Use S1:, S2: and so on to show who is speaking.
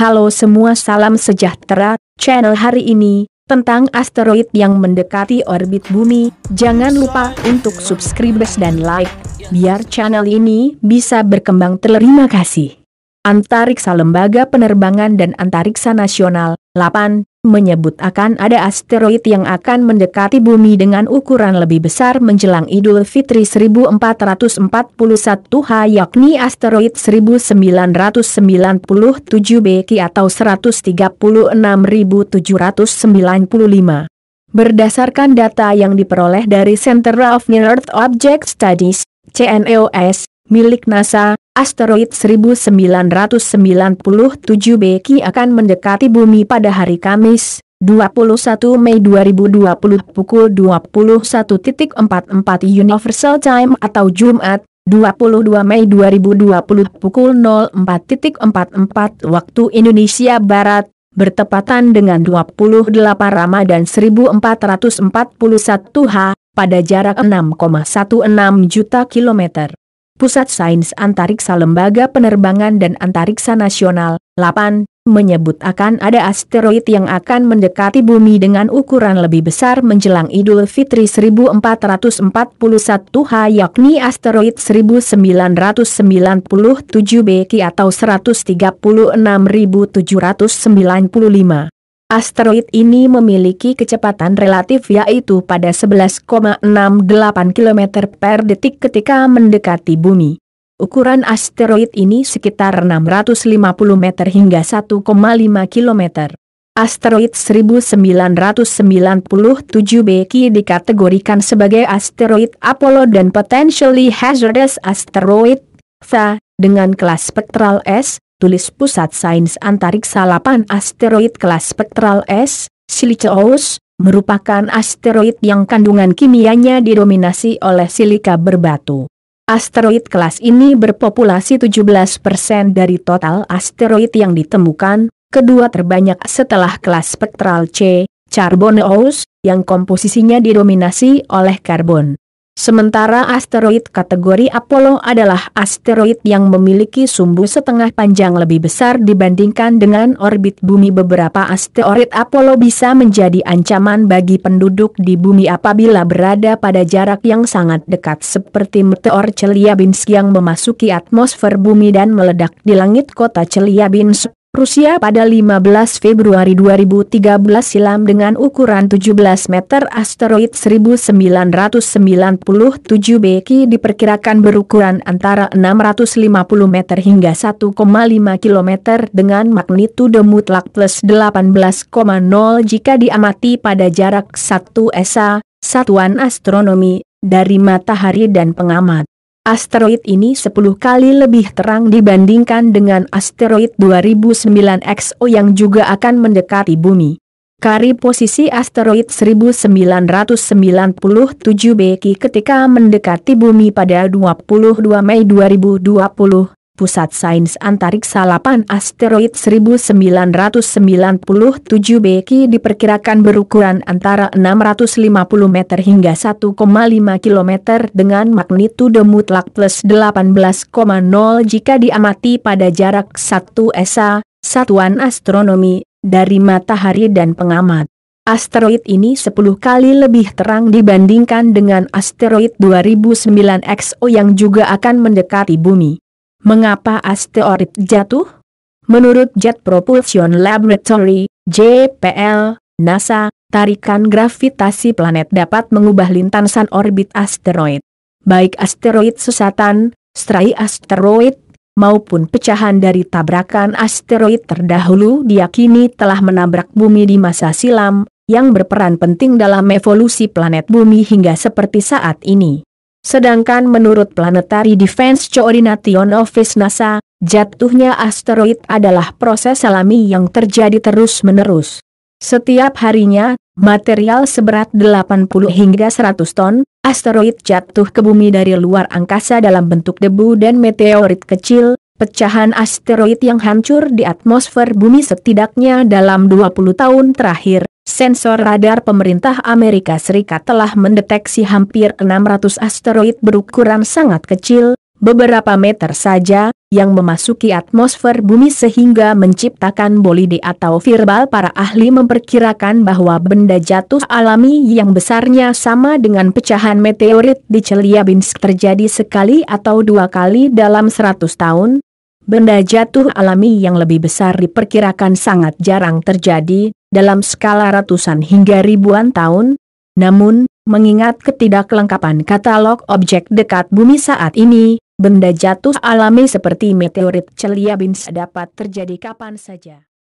S1: Halo semua, salam sejahtera. Channel hari ini tentang asteroid yang mendekati orbit bumi. Jangan lupa untuk subscribe dan like, biar channel ini bisa berkembang. Terima kasih. Antariksa Lembaga Penerbangan dan Antariksa Nasional, 8, menyebut akan ada asteroid yang akan mendekati bumi dengan ukuran lebih besar menjelang Idul Fitri 1441 yakni asteroid 1997 Beki atau 136.795. Berdasarkan data yang diperoleh dari Center of Near Earth Object Studies, CNEOS, milik NASA, asteroid 1997 Beki akan mendekati bumi pada hari Kamis, 21 Mei 2020 pukul 21.44 Universal Time atau Jumat, 22 Mei 2020 pukul 04.44 waktu Indonesia Barat, bertepatan dengan 28 Ramadan 1441 H, pada jarak 6,16 juta kilometer. Pusat Sains Antariksa Lembaga Penerbangan dan Antariksa Nasional, 8, menyebut akan ada asteroid yang akan mendekati bumi dengan ukuran lebih besar menjelang Idul Fitri 1441 H yakni asteroid 1997 Beki atau 136.795. Asteroid ini memiliki kecepatan relatif yaitu pada 11,68 km per detik ketika mendekati bumi. Ukuran asteroid ini sekitar 650 meter hingga 1,5 km. Asteroid 1997 Beki dikategorikan sebagai asteroid Apollo dan potentially hazardous asteroid, dengan kelas spektral S. Tulis Pusat Sains Antariksa 8. Asteroid kelas spektral S, Siliceus, merupakan asteroid yang kandungan kimianya didominasi oleh silika berbatu. Asteroid kelas ini berpopulasi 17% dari total asteroid yang ditemukan, kedua terbanyak setelah kelas spektral C, Carboneus, yang komposisinya didominasi oleh karbon. Sementara asteroid kategori Apollo adalah asteroid yang memiliki sumbu setengah panjang lebih besar dibandingkan dengan orbit bumi. Beberapa asteroid Apollo bisa menjadi ancaman bagi penduduk di bumi apabila berada pada jarak yang sangat dekat seperti meteor Chelyabinsk yang memasuki atmosfer bumi dan meledak di langit kota Chelyabinsk, Rusia pada 15 Februari 2013 silam dengan ukuran 17 meter. Asteroid 1997 Beki diperkirakan berukuran antara 650 meter hingga 1,5 km dengan magnitudo mutlak plus 18,0 jika diamati pada jarak 1 ESA, satuan astronomi, dari matahari dan pengamat. Asteroid ini 10 kali lebih terang dibandingkan dengan asteroid 2009 XO yang juga akan mendekati bumi. Kari posisi asteroid 1997 Beki ketika mendekati bumi pada 22 Mei 2020. Pusat Sains Antariksa 8. Asteroid 1997 Beki diperkirakan berukuran antara 650 meter hingga 1,5 km dengan magnitudo mutlak plus 18,0 jika diamati pada jarak 1 ESA, satuan astronomi, dari matahari dan pengamat. Asteroid ini 10 kali lebih terang dibandingkan dengan asteroid 2009 XO yang juga akan mendekati bumi. Mengapa asteroid jatuh? Menurut Jet Propulsion Laboratory, JPL, NASA, tarikan gravitasi planet dapat mengubah lintasan orbit asteroid. Baik asteroid susatan, stray asteroid, maupun pecahan dari tabrakan asteroid terdahulu diyakini telah menabrak bumi di masa silam, yang berperan penting dalam evolusi planet bumi hingga seperti saat ini. Sedangkan menurut Planetary Defense Coordination Office NASA, jatuhnya asteroid adalah proses alami yang terjadi terus-menerus. Setiap harinya, material seberat 80 hingga 100 ton, asteroid jatuh ke bumi dari luar angkasa dalam bentuk debu dan meteorit kecil, pecahan asteroid yang hancur di atmosfer bumi setidaknya dalam 20 tahun terakhir. Sensor radar pemerintah Amerika Serikat telah mendeteksi hampir 600 asteroid berukuran sangat kecil, beberapa meter saja, yang memasuki atmosfer bumi sehingga menciptakan bolide atau virbal. Para ahli memperkirakan bahwa benda jatuh alami yang besarnya sama dengan pecahan meteorit di Chelyabinsk terjadi sekali atau dua kali dalam 100 tahun. Benda jatuh alami yang lebih besar diperkirakan sangat jarang terjadi, dalam skala ratusan hingga ribuan tahun. Namun, mengingat ketidaklengkapan katalog objek dekat bumi saat ini, benda jatuh alami seperti meteorit Chelyabinsk dapat terjadi kapan saja.